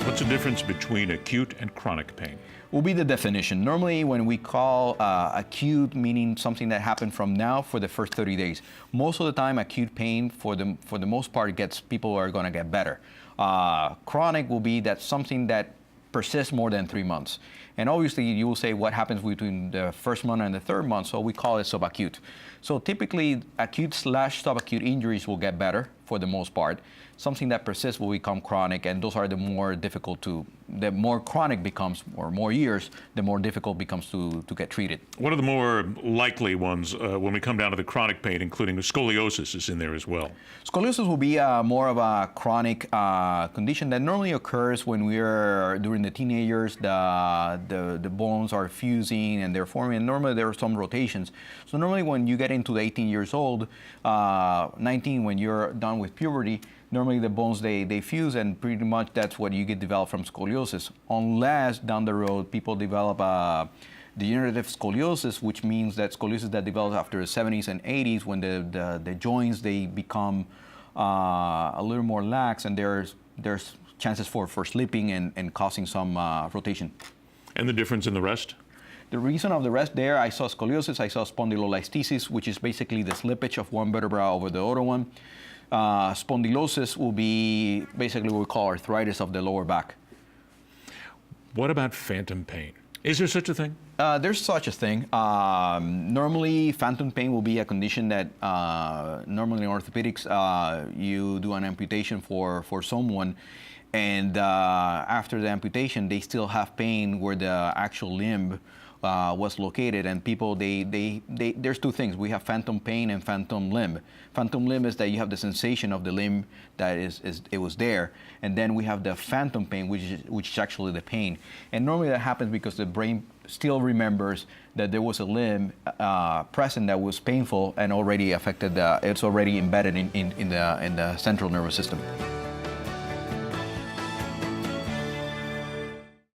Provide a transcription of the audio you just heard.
What's the difference between acute and chronic pain? Will be the definition. Normally, when we call acute, meaning something that happened from now for the first 30 days. Most of the time, acute pain, for the most part, people are going to get better. Chronic will be that something that persists more than 3 months. And obviously, you will say what happens between the first month and the third month, so we call it subacute. So typically, acute/subacute injuries will get better for the most part. Something that persists will become chronic, and those are the more difficult the more chronic becomes, or more years, the more difficult becomes to get treated. What are the more likely ones when we come down to the chronic pain, including scoliosis is in there as well? Scoliosis will be more of a chronic condition that normally occurs when we're during the teenagers. The bones are fusing and they're forming, and normally there are some rotations. So normally when you get into the 18 years old, 19, when you're done with puberty, normally the bones, they fuse, and pretty much that's what you get developed from scoliosis. Unless down the road people develop degenerative scoliosis, which means that scoliosis that develops after the 70s and 80s, when the joints, they become a little more lax, and there's chances for slipping and causing some rotation. And the difference in the rest? The reason of the rest there, I saw scoliosis, I saw spondylolisthesis, which is basically the slippage of one vertebra over the other one. Spondylosis will be basically what we call arthritis of the lower back. What about phantom pain? Is there such a thing? There's such a thing. Normally, phantom pain will be a condition that normally in orthopedics, you do an amputation for someone, and after the amputation, they still have pain where the actual limb was located, and people, there's two things. We have phantom pain and phantom limb. Phantom limb is that you have the sensation of the limb that it was there, and then we have the phantom pain, which is actually the pain. And normally that happens because the brain still remembers that there was a limb present that was painful and already affected. It's already embedded in the central nervous system.